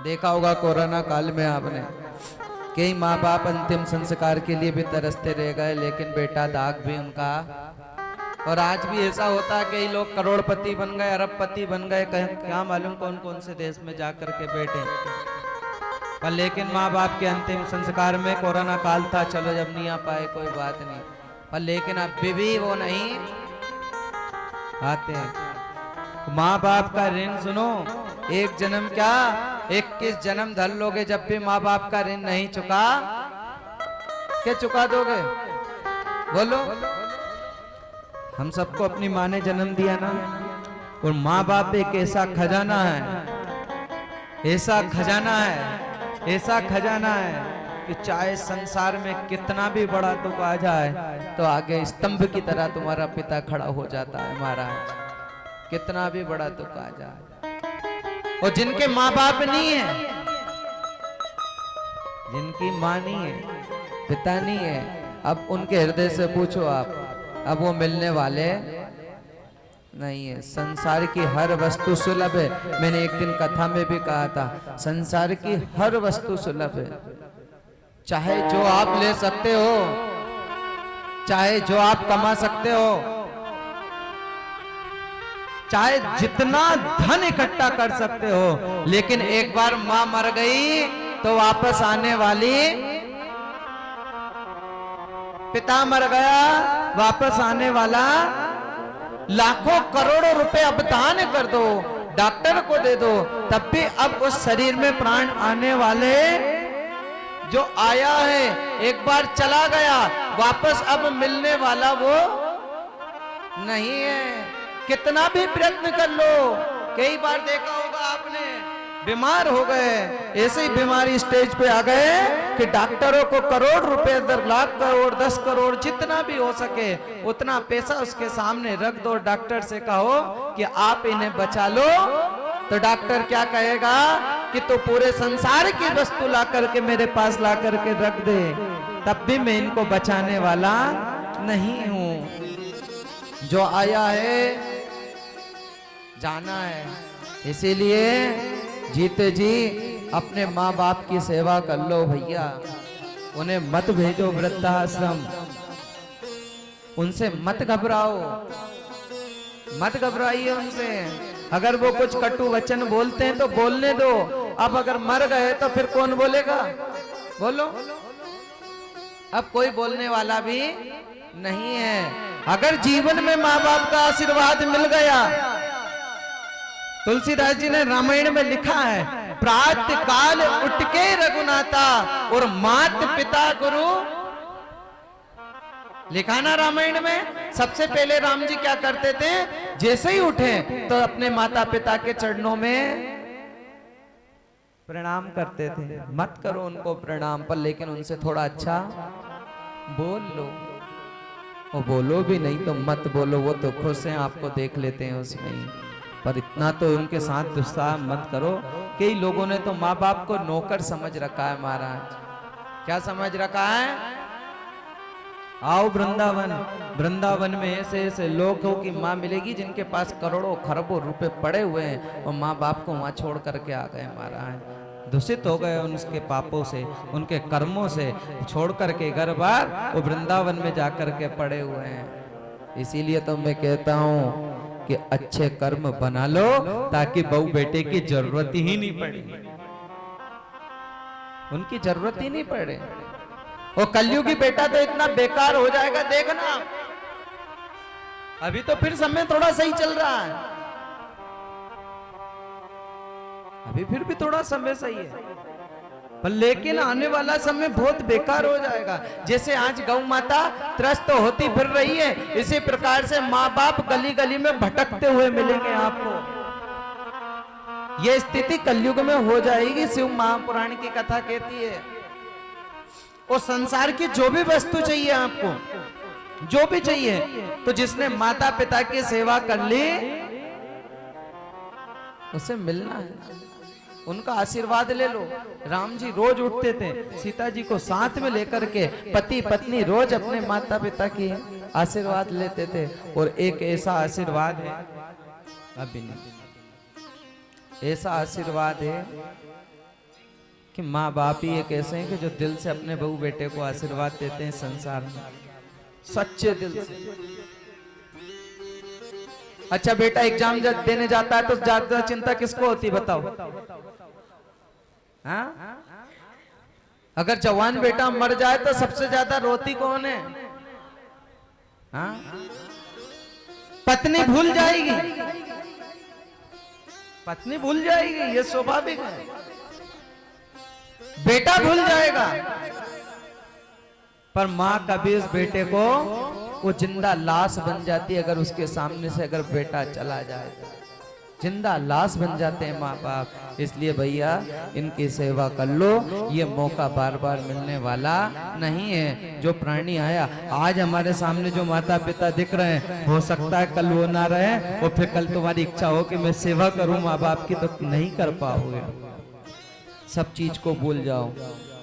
देखा होगा कोरोना काल में आपने, कई माँ बाप अंतिम संस्कार के लिए भी तरसते रह गए, लेकिन बेटा दाग भी उनका। और आज भी ऐसा होता है, कई लोग करोड़पति बन गए, अरबपति बन गए, क्या मालूम कौन कौन से देश में जाकर के बैठे। पर लेकिन माँ बाप के अंतिम संस्कार में कोरोना काल था, चलो जब नहीं आ पाए कोई बात नहीं, पर लेकिन अब भी वो नहीं आते हैं। माँ बाप का ऋण सुनो, एक जन्म क्या 21 जन्म धर लोगे, जब भी माँ बाप का ऋण नहीं चुका, क्या चुका दोगे? बोलो। हम सबको अपनी माँ ने जन्म दिया ना, और माँ बाप एक ऐसा खजाना है, ऐसा खजाना है, ऐसा खजाना है कि चाहे संसार में कितना भी बड़ा दुख आ जाए तो आगे स्तंभ की तरह तुम्हारा पिता खड़ा हो जाता है महाराज, कितना भी बड़ा दुख आ जाए। और जिनके माँ बाप नहीं है, जिनकी माँ नहीं है, पिता नहीं है, अब उनके हृदय से पूछो आप, अब वो मिलने वाले नहीं है। संसार की हर वस्तु सुलभ है, मैंने एक दिन कथा में भी कहा था, संसार की हर वस्तु सुलभ है। चाहे जो आप ले सकते हो, चाहे जो आप कमा सकते हो, चाहे जितना धन इकट्ठा कर सकते हो, लेकिन एक बार मां मर गई तो वापस आने वाली, पिता मर गया वापस आने वाला, लाखों करोड़ों रुपए अब दान कर दो, डॉक्टर को दे दो, तब भी अब उस शरीर में प्राण आने वाले जो आया है एक बार चला गया, वापस अब मिलने वाला वो नहीं है। कितना भी प्रयत्न कर लो, कई बार देखा होगा आपने, बीमार हो गए, ऐसे ही बीमारी स्टेज पे आ गए कि डॉक्टरों को करोड़ रुपए, लाख करोड़, 10 करोड़, जितना भी हो सके उतना पैसा उसके सामने रख दो, डॉक्टर से कहो कि आप इन्हें बचा लो, तो डॉक्टर क्या कहेगा कि तो पूरे संसार की वस्तु ला करके मेरे पास ला करके रख दे, तब भी मैं इनको बचाने वाला नहीं हूं। जो आया है जाना है, इसीलिए जीते जी अपने माँ बाप की सेवा कर लो भैया, उन्हें मत भेजो वृद्धाश्रम, उनसे मत घबराओ, मत घबराइए उनसे। अगर वो कुछ कटु वचन बोलते हैं तो बोलने दो, अब अगर मर गए तो फिर कौन बोलेगा? बोलो। अब कोई बोलने वाला भी नहीं है। अगर जीवन में माँ बाप का आशीर्वाद मिल गया, तुलसीदास जी ने रामायण में लिखा है, प्रातः काल उठ के रघुनाथा और मात पिता गुरु, लिखा ना रामायण में। सबसे पहले राम जी क्या करते थे, जैसे ही उठे तो अपने माता पिता के चरणों में प्रणाम करते थे। मत करो उनको प्रणाम, पर लेकिन उनसे थोड़ा अच्छा बोल लो, वो बोलो भी नहीं तो मत बोलो, वो तो खुश हैं, आपको देख लेते हैं उसमें ही, पर इतना तो उनके साथ दुस्साह मत करो। कई लोगों ने तो माँ बाप को नौकर समझ रखा है महाराज। क्या समझ रखा है? आओ वृंदावन, वृंदावन में ऐसे ऐसे लोगों की माँ मिलेगी जिनके पास करोड़ों खरबों रुपए पड़े हुए हैं, और माँ बाप को वहां छोड़ करके आ गए महाराज, दूषित हो गए उनके पापों से, उनके कर्मों से, छोड़ करके घर बार वो वृंदावन में जाकर के पड़े हुए हैं। इसीलिए तो मैं कहता हूं कि अच्छे कर्म बना लो ताकि बहू बेटे की जरूरत ही नहीं पड़े, उनकी जरूरत ही नहीं पड़े। वो कलयुगी बेटा तो इतना बेकार हो जाएगा, देखना। अभी तो फिर समय थोड़ा सही चल रहा है, अभी फिर भी थोड़ा समय सही है, पर लेकिन आने वाला समय बहुत बेकार हो जाएगा। जैसे आज गौ माता त्रस्त होती फिर रही है, इसी प्रकार से माँ बाप गली गली में भटकते हुए मिलेंगे आपको। यह स्थिति कलयुग में हो जाएगी, शिव महापुराण की कथा कहती है। और संसार की जो भी वस्तु चाहिए आपको, जो भी चाहिए, तो जिसने माता पिता की सेवा कर ली उसे मिलना है, उनका आशीर्वाद ले लो। राम जी रोज उठते थे, सीता जी को साथ में लेकर के पति पत्नी रोज अपने माता पिता की आशीर्वाद लेते थे। और एक ऐसा आशीर्वाद है, अभी नहीं, ऐसा आशीर्वाद है कि माँ बाप ही एक ऐसे हैं कि जो दिल से अपने बहू बेटे को आशीर्वाद देते हैं संसार में, सच्चे दिल से। अच्छा बेटा एग्जाम जब देने जाता है तो ज्यादा चिंता किसको होती बताओ? हाँ? अगर जवान बेटा मर जाए तो सबसे ज्यादा रोती कौन है? हाँ? पत्नी भूल जाएगी, पत्नी भूल जाएगी, ये स्वाभाविक है। बेटा भूल जाएगा, पर मां कभी उस बेटे को वो जिंदा लाश बन जाती है। अगर उसके सामने से अगर बेटा चला जाए तो जिंदा लाश बन जाते हैं माँ बाप। इसलिए भैया इनकी सेवा कर लो, ये मौका बार बार मिलने वाला नहीं है। जो प्राणी आया, आज हमारे सामने जो माता पिता दिख रहे हैं, हो सकता है कल वो ना रहे, और फिर कल तुम्हारी इच्छा हो कि मैं सेवा करूं माँ बाप की, तो नहीं कर पाओगे। सब चीज को भूल जाओ,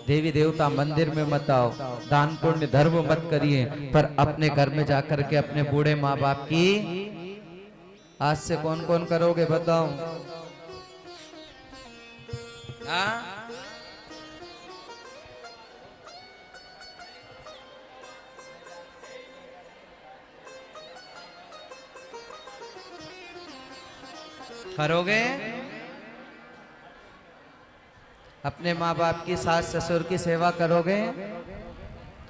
देवी देवता मंदिर में मत आओ, दान पुण्य धर्म मत करिए, पर अपने घर में जाकर के अपने बूढ़े माँ बाप की आज से कौन कौन करोगे बताओ? करोगे? अपने माँ बाप की, सास ससुर की सेवा करोगे?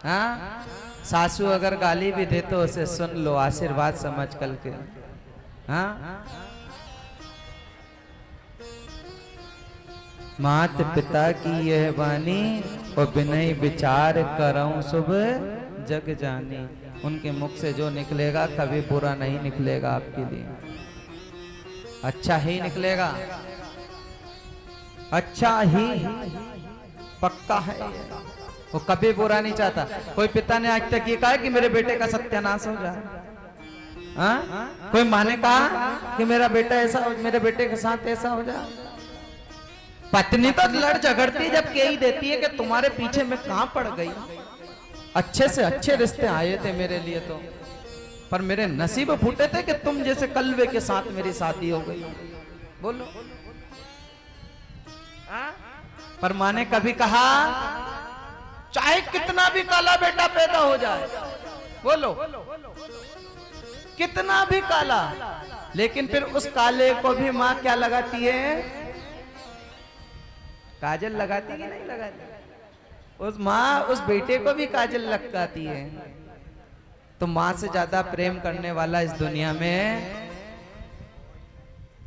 हाँ? सासू अगर गाली भी दे तो उसे सुन लो, आशीर्वाद समझ कल के। हाँ? मात पिता की यह वाणी, और विनय विचार करऊं शुभ जग जानी। उनके मुख से जो निकलेगा कभी बुरा नहीं निकलेगा आपके लिए, अच्छा ही निकलेगा, अच्छा ही पक्का है। वो कभी बुरा नहीं चाहता। कोई पिता ने आज तक ये कहा कि मेरे बेटे का सत्यानाश हो जाए? हाँ? कोई माँ ने कहा कि मेरा बेटा ऐसा, मेरे बेटे के साथ ऐसा हो जाए? पत्नी तो लड़ झगड़ती जब कह ही देती है कि तुम्हारे पीछे मैं कहां पड़ गई। अच्छे से अच्छे रिश्ते आए थे मेरे लिए तो, पर मेरे नसीब फूटे थे कि तुम जैसे कलवे के साथ मेरी शादी हो गई। बोलो। पर माँ ने कभी कहा चाहे कितना भी काला बेटा पैदा हो जाए, बोलो, कितना भी काला, लेकिन फिर उस काले को भी माँ क्या लगाती है? काजल लगाती कि नहीं लगाती? उस माँ उस बेटे को भी काजल लगाती है। तो माँ से ज्यादा प्रेम करने वाला इस दुनिया में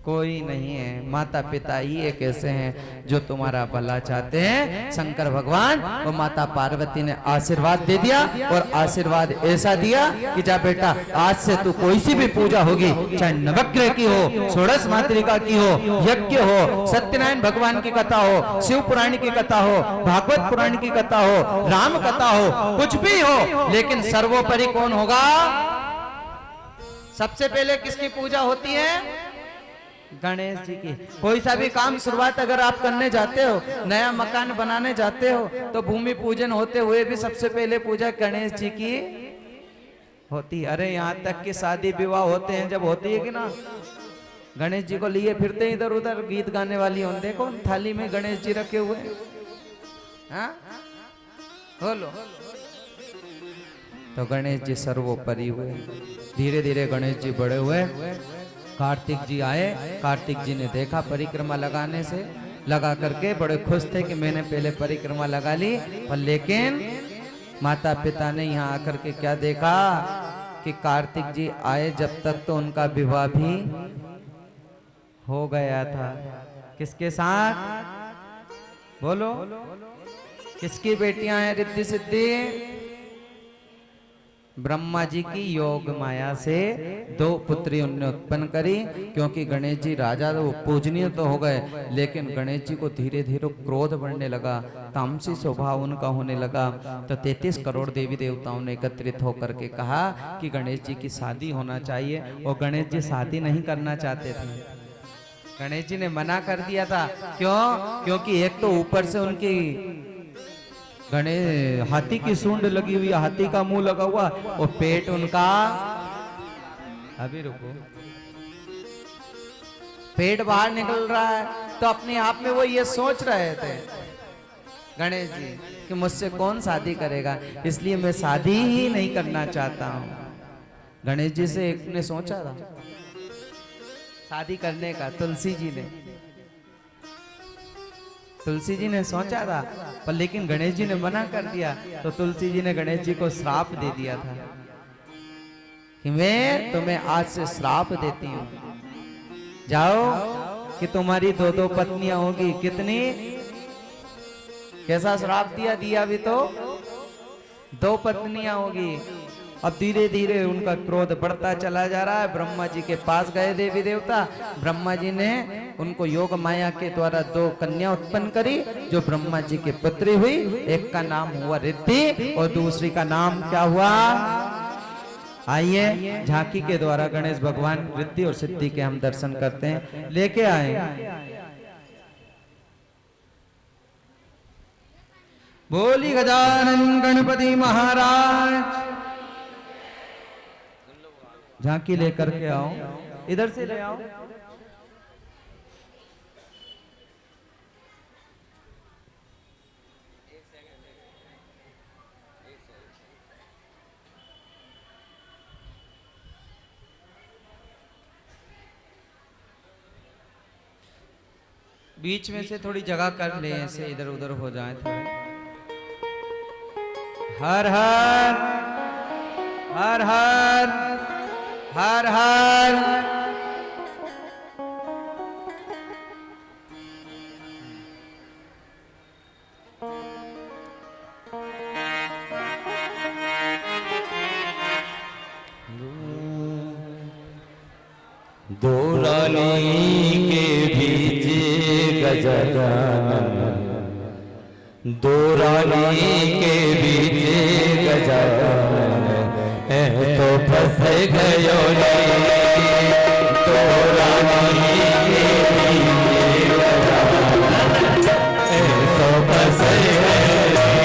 कोई नहीं है। माता पिता ही एक ऐसे हैं जो तुम्हारा भला चाहते हैं। शंकर भगवान और माता पार्वती ने आशीर्वाद दे दिया, और आशीर्वाद ऐसा दिया कि जा बेटा आज से तू कोई सी भी पूजा होगी, चाहे नवग्रह की हो, षोडश मातृका की हो, यज्ञ हो, सत्यनारायण भगवान की कथा हो, शिव पुराण की कथा हो, भागवत पुराण की कथा हो, राम कथा हो, कुछ भी हो, लेकिन सर्वोपरि कौन होगा? सबसे पहले किसकी पूजा होती है? गणेश जी की। कोई सा भी काम शुरुआत अगर आप करने जाते हो, नया मकान बनाने जाते हो, तो भूमि पूजन होते हुए भी सबसे पहले पूजा गणेश जी की होती। अरे यहाँ तक कि शादी विवाह होते हैं जब होती है कि ना, गणेश जी को लिए फिरते इधर उधर गीत गाने वाली हो, देखो थाली में गणेश जी रखे हुए। हाँ बोलो। तो गणेश जी सर्वोपरि हुए। धीरे धीरे गणेश जी बड़े हुए। कार्तिक जी आए, कार्तिक जी ने देखा परिक्रमा लगाने से लगा करके बड़े खुश थे कि मैंने पहले परिक्रमा लगा ली, पर लेकिन माता पिता ने यहाँ आकर के क्या देखा कि कार्तिक जी आए जब तक तो उनका विवाह भी हो गया था। किसके साथ? बोलो। किसकी बेटियां हैं रिद्धि सिद्धि? ब्रह्मा जी की योग माया से 2 पुत्री उनने उत्पन्न करी। क्योंकि गणेश जी राजा तो पूजनीय तो हो गए, लेकिन गणेश जी को धीरे धीरे क्रोध बढ़ने लगा, तामसी स्वभाव उनका होने लगा। तो 33 करोड़ देवी देवताओं ने एकत्रित होकर के कहा कि गणेश जी की शादी होना चाहिए, और गणेश जी शादी नहीं करना चाहते थे। गणेश जी ने मना कर दिया था। क्यों? क्योंकि एक तो ऊपर से उनकी गणेश हाथी की सूंड लगी हुई, हाथी का मुंह लगा हुआ, और पेट उनका, अभी रुको, पेट बाहर निकल रहा है। तो अपने आप में वो ये सोच रहे थे गणेश जी कि मुझसे कौन शादी करेगा, इसलिए मैं शादी ही नहीं करना चाहता हूँ। गणेश जी से एक ने सोचा था शादी करने का, तुलसी जी ने सोचा था, पर लेकिन गणेश जी ने मना कर दिया। तो तुलसी जी ने गणेश जी को श्राप दे दिया था कि मैं तुम्हें आज से श्राप देती हूँ, जाओ कि तुम्हारी दो पत्नियां होगी। कितनी, कैसा श्राप दिया भी तो 2 पत्नियां होगी। अब धीरे धीरे उनका क्रोध बढ़ता चला जा रहा है। ब्रह्मा जी के पास गए देवी देवता। ब्रह्मा जी ने उनको योग माया के द्वारा 2 कन्या उत्पन्न करी, जो ब्रह्मा जी की पुत्री हुई। एक का नाम हुआ रिद्धि और दूसरी का नाम क्या हुआ। आइए झांकी के द्वारा गणेश भगवान रिद्धि और सिद्धि के हम दर्शन करते हैं। लेके आए बोली गजानन गणपति महाराज। झांकी लेकर के आओ, इधर से ले आओ। बीच में से थोड़ी जगह कर ले, ऐसे इधर उधर हो जाए थोड़े। हर हर हर हर हर हर। दो रानी के बीच गजानन, दो रानी के बीच गजानन, तो फंस गयो रे। दो रानी के बीच गजानन, तो फंस गयो रे।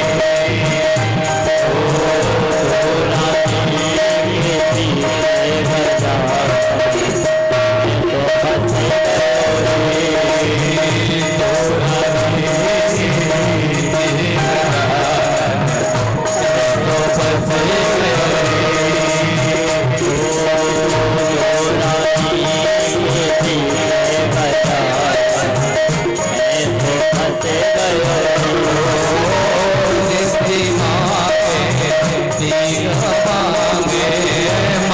दो रानी के बीच गजानन, तो फंस गयो रे। दो रानी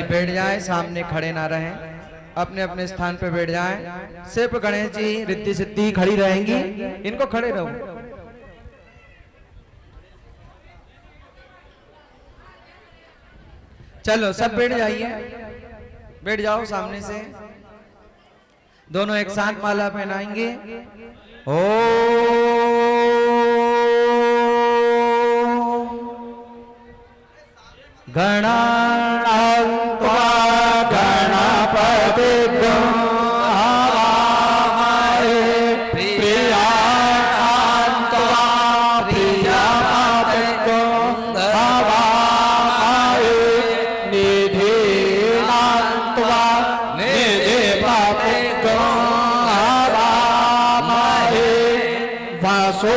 बैठ जाएं, सामने खड़े ना रहें, अपने अपने स्थान पे बैठ जाएं। सिर्फ गणेश जी रिद्धि सिद्धि खड़ी रहेंगी, इनको खड़े रहो। चलो सब बैठ जाइए, बैठ जाओ सामने से। दोनों एक साथ माला पहनाएंगे। ओ गणान्त्वा गणपतिं हवामहे प्रियान्त्वा प्रियपतिं हवामहे निधिनान्त्वा निधिपतिं हवामहे वसो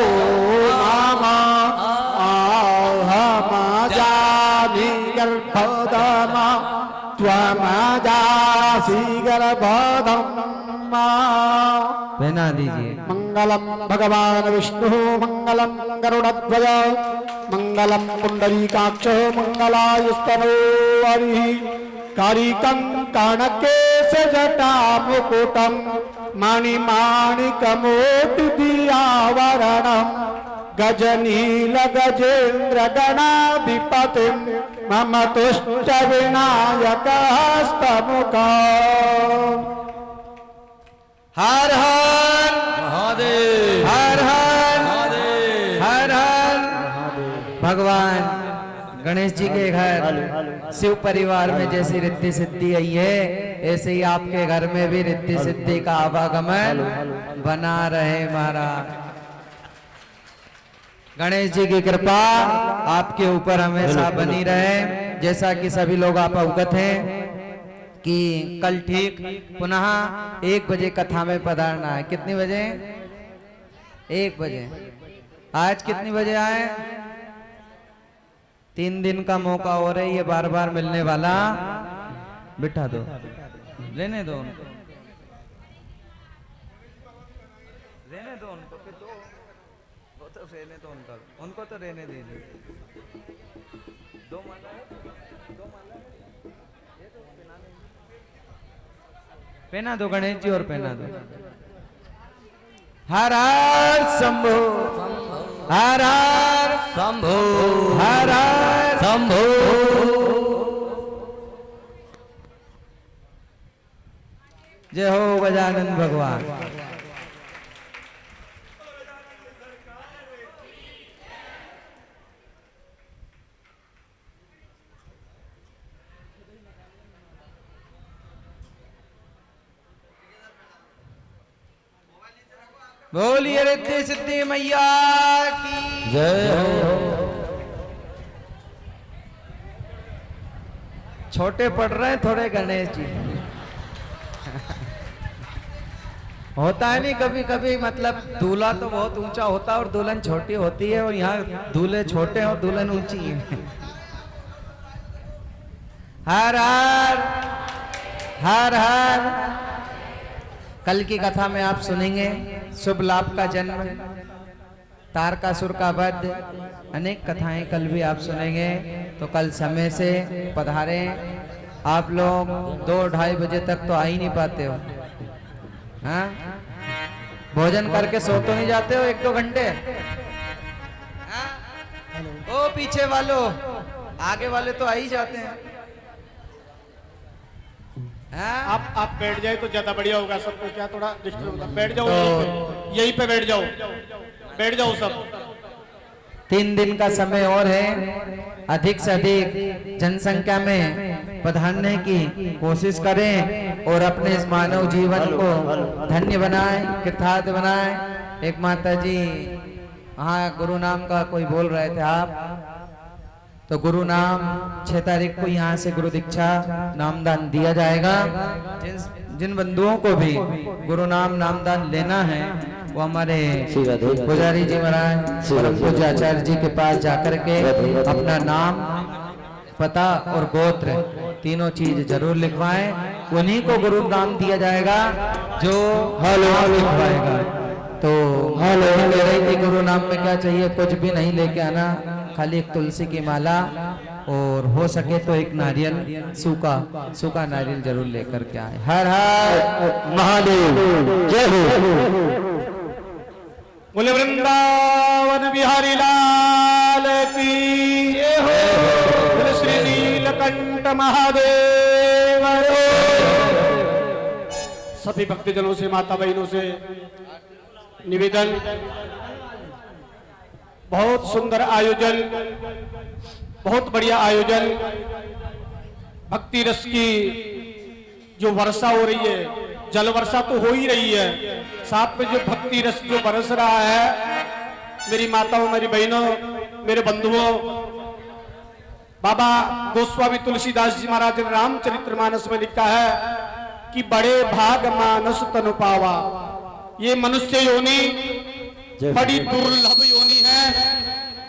पहना दीजिए। मंगलम भगवान विष्णु मंगलम गरुड़ध्वज मंगलम पुंडरीकाक्ष मंगलायुस्तनो हरिः कारिकं काणकेश जटा मुकुटं मणिमाणिकमोटिदियावरणं गजनील गजेन्द्र गणाधिपतिं मम तुष्ट विनायकस्तमुखम्। हर हर महादेव, हर हर महादेव, हर हर भगवान गणेश जी के घर शिव परिवार में जैसी रिद्धि सिद्धि आई है, ऐसे ही आपके घर में भी रिद्धि सिद्धि का आवागमन बना रहे महाराज। गणेश जी की कृपा आपके ऊपर हमेशा बनी रहे। जैसा कि सभी लोग आप अवगत हैं कि कल ठीक पुनः 1 बजे कथा में पधारना है। कितने बजे? 1 बजे। आज कितनी बजे आए? 3 दिन का मौका हो रहा है, ये बार बार मिलने वाला। बिठा दो, रहने दो उनको, रहने दो उनको, फिर दो वो तो रहने दो उनको तो रहने दीजिए। 2 माला, 2 माला पहना दो गणेश जी, और पहना दो। हर हर शंभो, हर हर शंभो, हर हर शंभो। जय हो गजानन भगवान। बोलिए रिद्धि सिद्धि मैया की जय हो। छोटे पड़ रहे हैं थोड़े गणेश जी। होता है नहीं कभी कभी, मतलब दूल्हा तो बहुत ऊंचा होता है और दुल्हन छोटी होती है, और यहाँ दूल्हे छोटे और दुल्हन ऊंची है। हर हर हर हर। कल की कथा में आप सुनेंगे शुभ लाभ का जन्म, तारकासुर का वध, अनेक कथाएं कल भी आप सुनेंगे। तो कल समय से पधारे। आप लोग 2-2:30 बजे तक तो आ ही नहीं पाते हो, हाँ? भोजन करके सो तो नहीं जाते हो 1-2 घंटे? हाँ? ओ पीछे वालों, आगे वाले तो आ ही जाते हैं। आप बैठ जाए तो ज्यादा बढ़िया होगा। सबको क्या थोड़ा डिस्टर्ब होगा। बैठ जाओ, यहीं पे बैठ जाओ, बैठ जाओ सब। 3 दिन का समय और है। अधिक से अधिक जनसंख्या में पधारने की कोशिश करें और अपने इस मानव जीवन को धन्य बनाएं, कृतार्थ बनाएं। एक माता जी, हाँ, गुरु नाम का कोई बोल रहे थे आप, तो गुरु नाम 6 तारीख को यहाँ से गुरु दीक्षा नामदान दिया जाएगा। जिन बंधुओं को भी गुरु नाम नामदान लेना है वो हमारे पुजारी जी महाराज परम पूज्य आचार्य जी के पास जाकर के अपना नाम, पता और गोत्र तीनों चीज जरूर लिखवाएं। उन्हीं को गुरु नाम दिया जाएगा जो लिखवाएगा। तो ले रही थी गुरु नाम में क्या चाहिए, कुछ भी नहीं लेके आना, खाली एक तुलसी की माला और हो सके तो एक नारियल सूखा सूखा नारियल जरूर लेकर के आए। हर हर महादेव जय हो। बोले वृंदावन बिहारी लाल की जय हो। बोले श्री नीलकंठ महादेव सभी भक्तजनों से माता बहनों से निवेदन, बहुत सुंदर आयोजन, बहुत बढ़िया आयोजन, भक्ति रस की जो वर्षा हो रही है, जल वर्षा तो हो ही रही है, साथ में जो भक्ति रस जो बरस रहा है, मेरी माताओं, मेरी बहनों, मेरे बंधुओं, बाबा गोस्वामी तुलसीदास जी महाराज ने रामचरितमानस में लिखा है कि बड़े भाग मानस तनु पावा। ये मनुष्य योनि बड़ी दुर्लभ योनि है,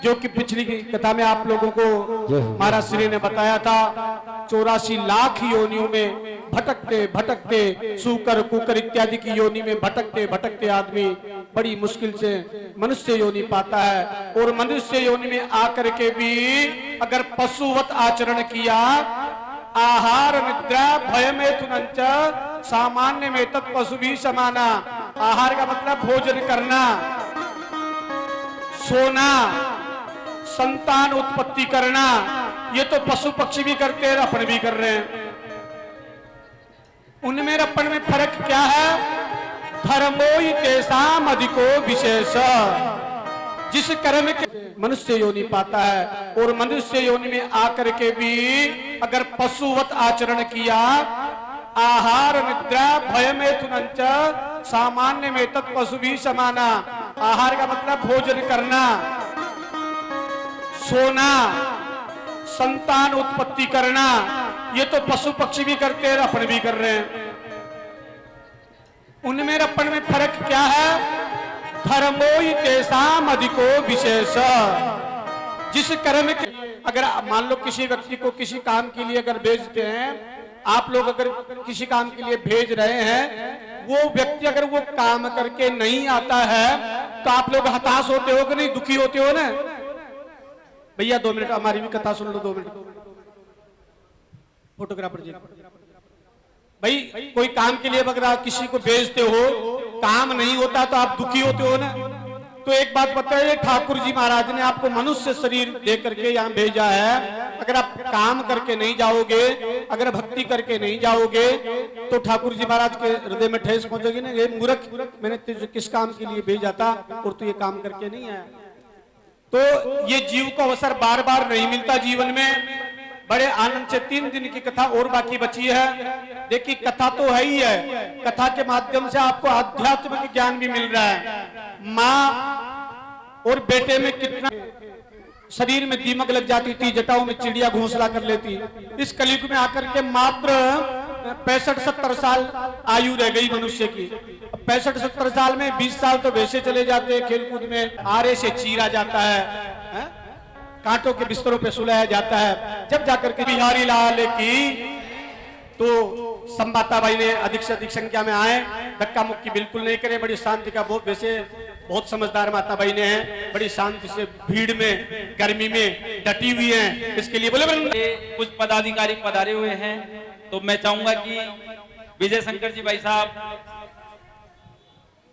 जो कि पिछली कथा में आप लोगों को महाराज श्री ने बताया था। 84 लाख योनियों में भटकते भटकते सूकर कुकर इत्यादि की योनि में भटकते भटकते आदमी बड़ी मुश्किल से मनुष्य योनि पाता है। और मनुष्य योनि में आकर के भी अगर पशुवत आचरण किया, आहार निद्रा भय में तुनंच सामान्य में तत् पशु भी समाना। आहार का मतलब भोजन करना, सोना, संतान उत्पत्ति करना, ये तो पशु पक्षी भी करते हैं, अपन भी कर रहे हैं। उनमें अपन में फर्क क्या है? धर्मो ही तेसाम अधिको विशेष। जिस कर्म के मनुष्य योनि पाता है, और मनुष्य योनि में आकर के भी अगर पशुवत आचरण किया, आहार निद्रा भय में तुनंच सामान्य में तत् पशु भी समाना। आहार का मतलब भोजन करना, सोना, संतान उत्पत्ति करना, ये तो पशु पक्षी भी करते हैं, अपन भी कर रहे हैं। उनमें अपन में फर्क क्या है? धर्मो ही तेसाम अधिको विशेष। जिस कर्म के अगर मान लो किसी व्यक्ति को किसी काम के लिए अगर भेजते हैं, आप लोग अगर किसी काम के लिए भेज रहे हैं, वो व्यक्ति अगर वो काम करके नहीं आता है तो आप लोग हताश होते हो कि नहीं, दुखी होते हो ना? भैया 2 मिनट हमारी भी कथा सुन लो, 2 मिनट। फोटोग्राफर जी, भाई कोई काम के लिए अगर आप किसी को भेजते हो, काम नहीं होता तो आप दुखी होते हो ना? तो एक बात बताइए, ठाकुर जी महाराज ने आपको मनुष्य शरीर दे करके यहाँ भेजा है। अगर आप काम करके नहीं जाओगे, अगर भक्ति करके नहीं जाओगे, तो ठाकुर जी महाराज के हृदय में ठेस पहुंचेगी ना, ये मूर्ख, मैंने तुझे किस काम के लिए भेजा था और तू ये काम करके नहीं आया। तो ये जीव को अवसर बार बार नहीं मिलता जीवन में। बड़े आनंद से 3 दिन की कथा और बाकी बची है। देखिए कथा तो है ही है, कथा के माध्यम से आपको आध्यात्मिक ज्ञान भी मिल रहा है। माँ और बेटे में कितना शरीर में दीमक लग जाती थी, जटाओं में चिड़िया घोंसला कर लेती। इस कलयुग में आकर के मात्र 65-70 साल आयु रह गई मनुष्य की। 65-70 साल में 20 साल तो वैसे चले जाते हैं खेलकूद में, आरे से चीरा जाता है, कांटों के बिस्तरों पे सुलाया जाता है। जब जाकर के बिहारी लाल की तो संवाददाता भाई ने अधिक से अधिक संख्या में आए, धक्का मुक्की बिल्कुल नहीं करे, बड़ी शांति का बहुत, वैसे बहुत समझदार माता भाई ने हैं, बड़ी शांति से भीड़ में गर्मी में डटी हुई हैं। इसके लिए बोले कुछ पदाधिकारी पधारे हुए हैं, तो मैं चाहूंगा कि विजय शंकर जी भाई साहब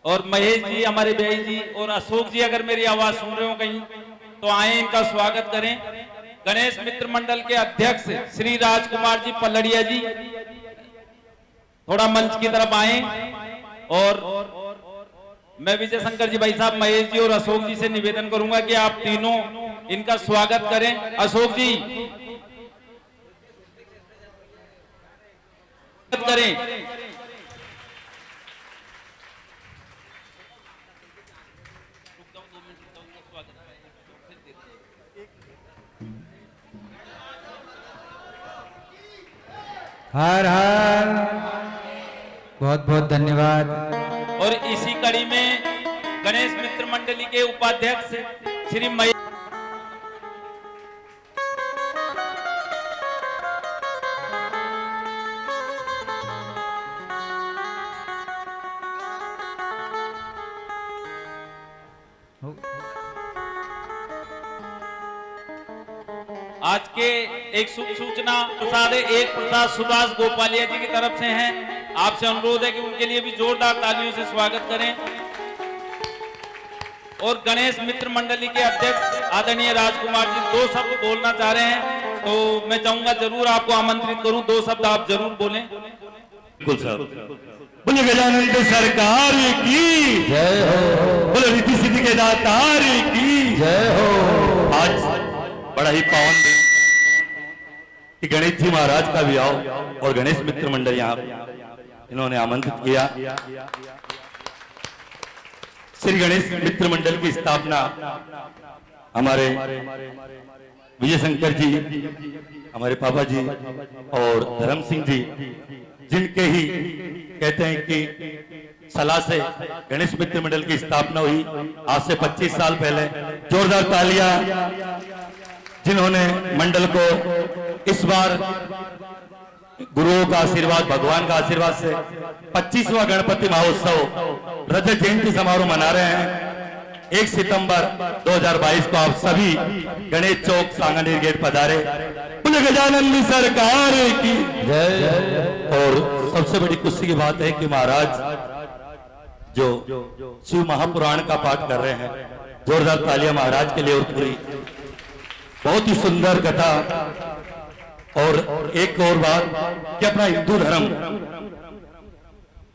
और महेश जी, हमारे भाई जी, और अशोक जी अगर मेरी आवाज सुन रहे हो कहीं तो आए, इनका स्वागत करें। गणेश मित्र मंडल के अध्यक्ष श्री राजकुमार जी पलड़िया जी थोड़ा मंच की तरफ आए, और मैं विजय शंकर जी भाई साहब, महेश जी और अशोक जी से निवेदन करूंगा कि आप तीनों इनका स्वागत करें। अशोक जी करें। हर हर, बहुत बहुत धन्यवाद। और इसी कड़ी में गणेश मित्र मंडली के उपाध्यक्ष श्री महेश आज के एक शुभ सूचना प्रसाद है, एक प्रसाद सुभाष गोपालिया जी की तरफ से हैं। आपसे अनुरोध है कि उनके लिए भी जोरदार तालियों से स्वागत करें। और गणेश मित्र मंडली के अध्यक्ष आदरणीय राजकुमार जी 2 शब्द बोलना चाह रहे हैं, तो मैं चाहूंगा जरूर आपको आमंत्रित करूं, 2 शब्द आप जरूर बोलें। बिल्कुल साहब। बोले गजानंद सरकार की जय हो, बोले रिद्धि सिद्धि के दातार की जय हो। आज बड़ा ही पावन दिन कि गणेश जी महाराज का भी आओ और गणेश मित्र मंडल यहाँ इन्होंने आमंत्रित किया। श्री गणेश मित्र मंडल की स्थापना हमारे विजय शंकर जी, हमारे पापा जी और धर्म सिंह जी, जिनके ही कहते हैं कि सलाह से गणेश मित्र मंडल की स्थापना हुई आज से 25 साल पहले। जोरदार तालियां जिन्होंने मंडल को इस बार गुरुओं का आशीर्वाद, भगवान का आशीर्वाद से 25वां गणपति महोत्सव रजत जयंती समारोह मना रहे हैं। 1 सितंबर 2022 को आप सभी गणेश चौक सांगानेर गेट पधारे। बोले गजानंद सरकार की जय। और सबसे बड़ी खुशी की बात है कि महाराज जो शिव महापुराण का पाठ कर रहे हैं, जोरदार तालियां महाराज के लिए। और पूरी बहुत ही सुंदर कथा। और एक और बात कि अपना हिंदू धर्म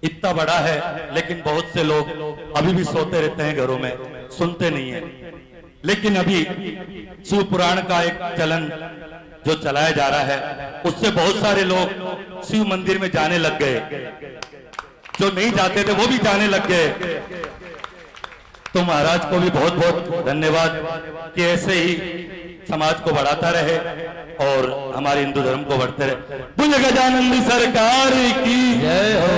इतना बड़ा है, लेकिन बहुत से लोग अभी भी सोते रहते हैं घरों में, सुनते नहीं है। लेकिन अभी शिव पुराण का एक चलन जो चलाया जा रहा है, उससे बहुत सारे लोग शिव मंदिर में जाने लग गए। जो नहीं जाते थे वो भी जाने लग गए। तो महाराज को भी बहुत बहुत धन्यवाद कि ऐसे ही समाज को बढ़ाता रहे और हमारे हिंदू धर्म को बढ़ते रहे। बोले गजानंद सरकार की जय हो,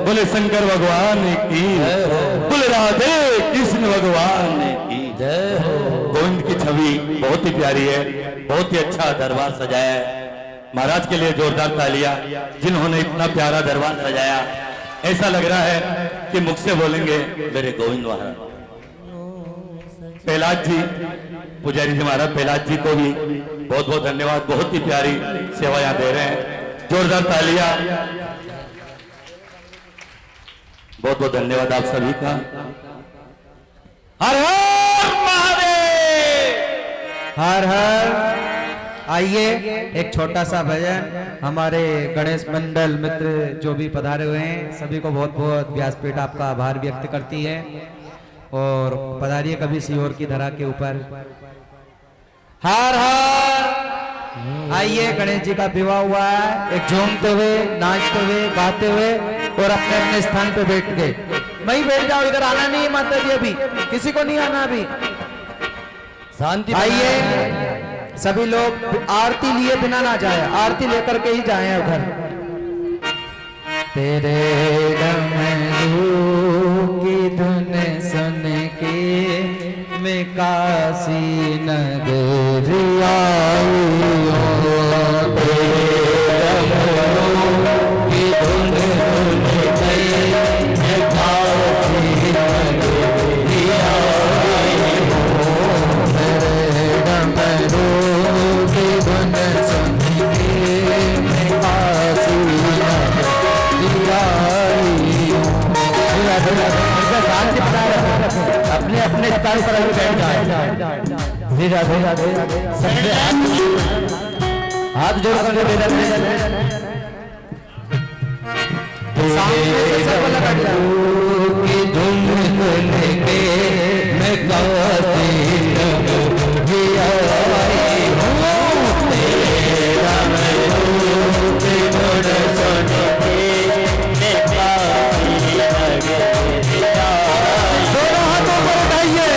बोले शंकर भगवान की जय हो, बोले राधे कृष्ण भगवान की जय हो। गोविंद की छवि बहुत ही प्यारी है, बहुत ही अच्छा दरबार सजाया है। महाराज के लिए जोरदार तालियां जिन्होंने इतना प्यारा दरबार सजाया। ऐसा लग रहा है कि मुख से बोलेंगे मेरे गोविंद महाराज। प्रहलाद जी, पुजारी जी महाराज प्रहलाद जी को भी बहुत बहुत धन्यवाद, बहुत ही प्यारी सेवा यहाँ दे रहे हैं। जोरदार तालियां, बहुत बहुत धन्यवाद आप सभी का। हर हर महादेव, हर हर। आइए एक छोटा सा भजन हमारे गणेश मंडल मित्र जो भी पधारे हुए हैं सभी को बहुत बहुत व्यासपीठ आपका आभार व्यक्त करती है। और पधारिए कभी सीहोर की धरा के ऊपर। हर हर। आइए गणेश जी का विवाह हुआ है, एक झूमते हुए, नाचते हुए, गाते हुए और अपने अपने स्थान पे बैठ गए। वहीं बैठ जाओ, इधर आना नहीं है माता जी, अभी किसी को नहीं आना अभी। शांति। आइए सभी लोग आरती लिए बिना ना जाए, आरती लेकर के ही जाएं उधर। तेरे डमरू की धुन सुन के मैं काशी नगरी आई हूँ। तेरे डमरू की धुन सुन के मैं काशी नगरी आई हूँ। तेरे डमरू की धुन सुन के मैं काशी अपने अपने स्थान पर बैठ जाए। धीरे धीरे हाथ जोड़ कर की धुन सुन के मैं काशी नगरी आई हूँ। तेरा डमरू की धुन सुन के मैं काशी नगरी आई हूँ। दोनों हाथों पर उठाइए।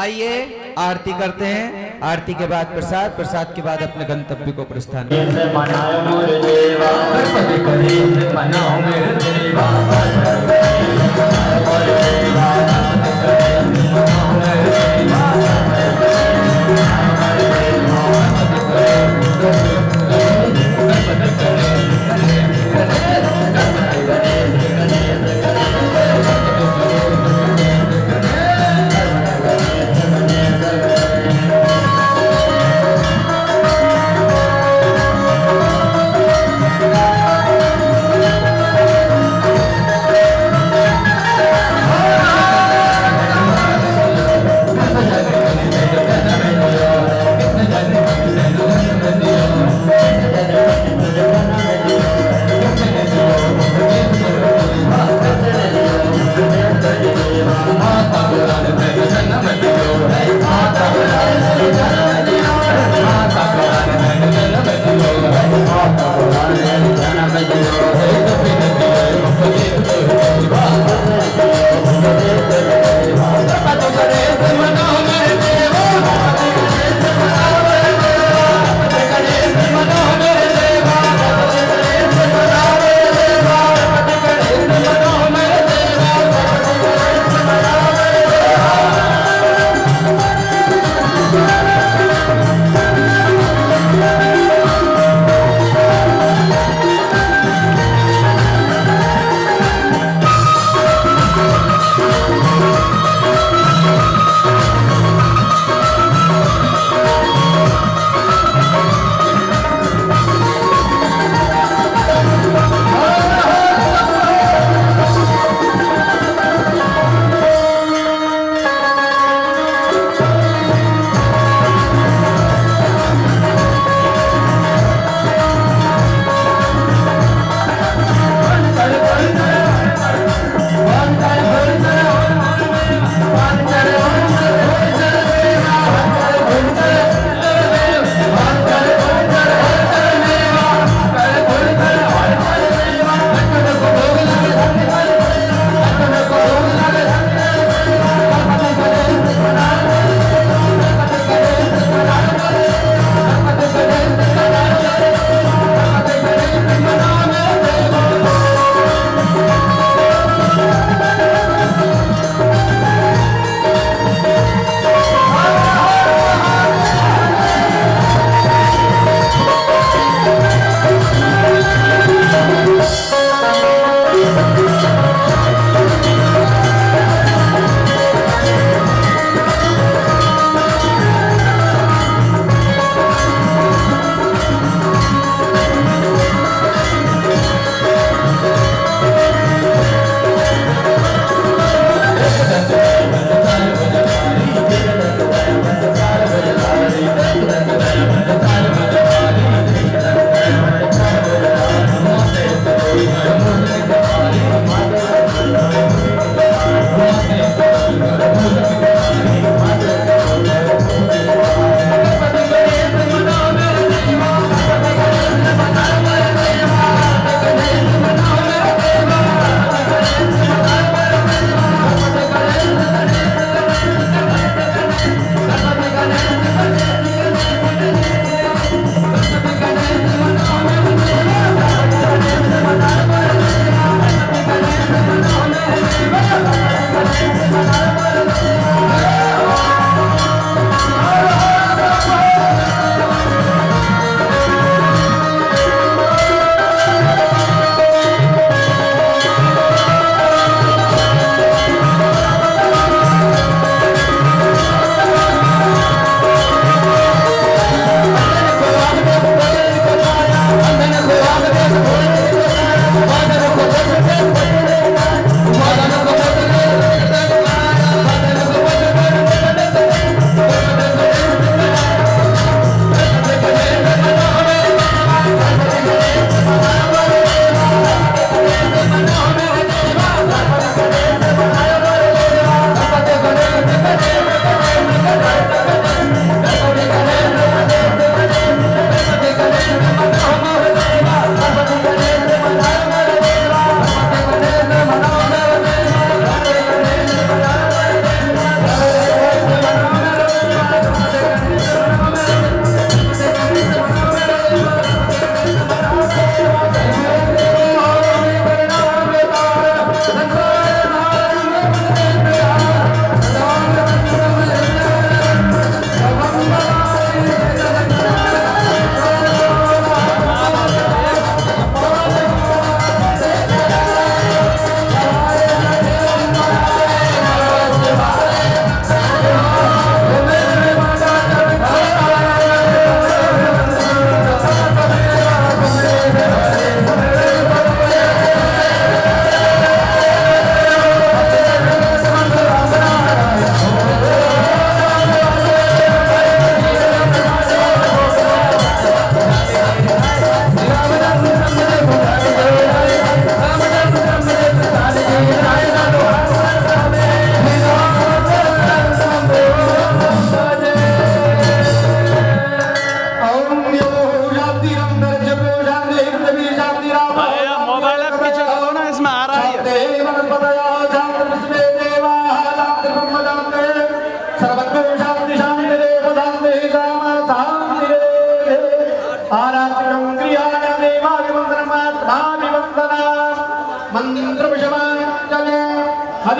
आइए आरती करते हैं। आरती के बाद प्रसाद, प्रसाद के बाद अपने गंतव्य को प्रस्थान।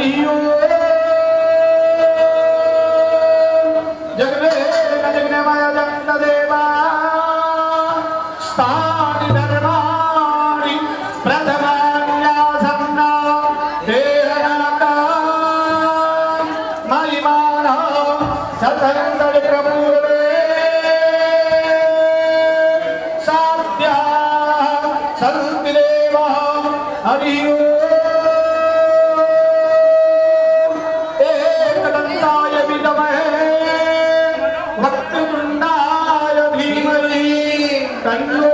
हरि ओम जगने जगने माया जगत देवा स्थानि धर्माणि प्रथमान्यासन्ना देहनाका महिमाना सतंदर प्रभुरे साध्या संतिदेवा हरि ओम एकदंताय विद्महे वक्रतुंडाय धीमहि तन्नो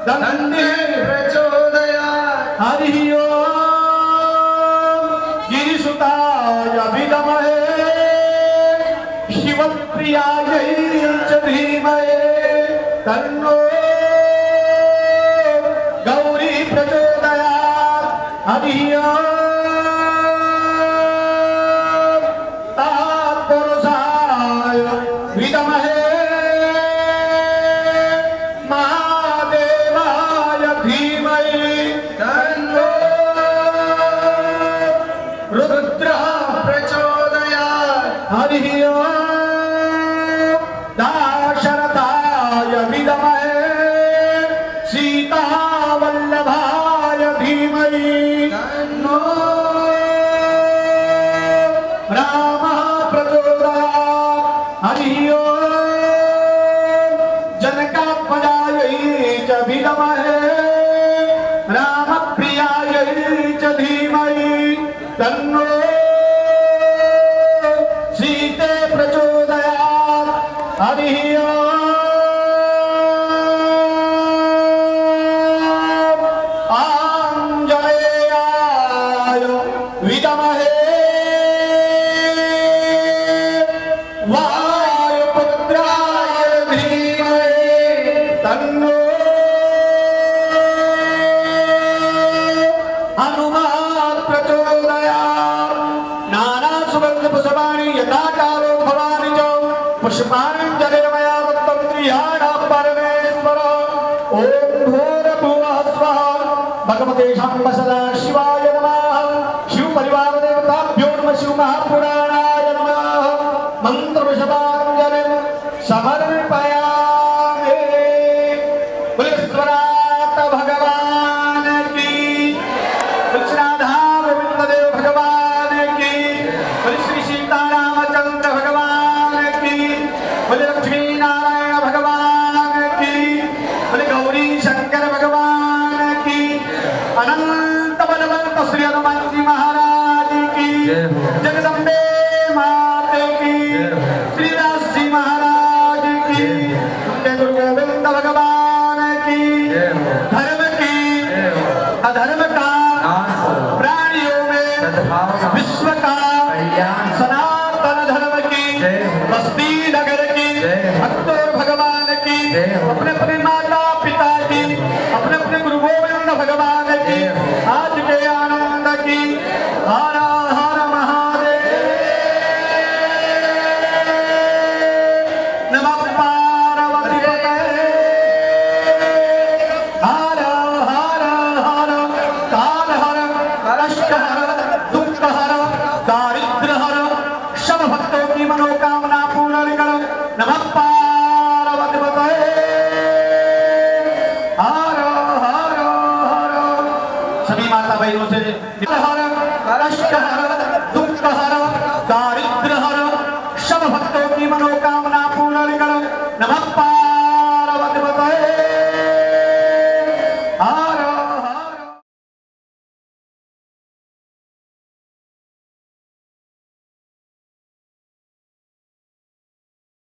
दन्ति प्रचोदयात् हरि ओम गिरिसुताय विद्महे शिवप्रियायै च धीमहि तन्नो गौरी प्रचोदयात् हरि ओम तत्पुरुषाय विद्महे महादेवाय धीमहि तन्नो रुद्रः प्रचोदयात् हरि ओम दाशरथाय विद्महे सीतावल्लभाय धीमहि तन्नो रामः प्रचोदयात् हरि ओम जनकात्मजायै च विद्महे रामप्रियायै च धीमहि तन्नो सीते प्रचोदयात् हरि ओम आञ्जनेयाय विद्महे वायुपुत्राय धीमहि तन्नो हनुमान् प्रचोदयात् नानासुगन्धपुष्पाणि यथाकालो भवानि च पुष्पाणि जलेमया दत्तं त्रियाणां परमेश्वर ॐ भूर्भुवः स्वः भगवते शम्भ सदा शिवाय नमः शिवपरिवारदेवताभ्यो नमः शिवमहापुराणाय नमः मन्त्रपुष्पाञ्जलिं समर्पयामि बुलेश्वरात भगवान की कृष्णाधाम गोविंददेव भगवान की बोले श्री सीतारामचंद्र भगवान की बोले लक्ष्मी नारायण भगवान की बोले गौरी शंकर भगवान की अनंत बलवंत श्री हनुमान जी महाराज की जगदम्बे माते की श्रीदास जी महाराज की गुरु गोविंद भगवान की धर्म की अधर्म का प्राणियों में विश्व का सनातन धर्म की बस्ती नगर की भक्तों भगवान की अपने अपने माता पिता की अपने अपने गुरु गोविंद भगवान की आज के आनंद की हर हर महादेव नमः पार्वती पतये हर हर हर काल हर कष्ट हर दुख हर दारिद्र हर सब भक्तों की मनोकामना पूर्ण कर नमः पार्वती पतये हर हर हर सभी माता बहनों से हर कष्ट हर दुख हर दारिद्र हर सब भक्तों की मनोकामना पूर्ण कर नमः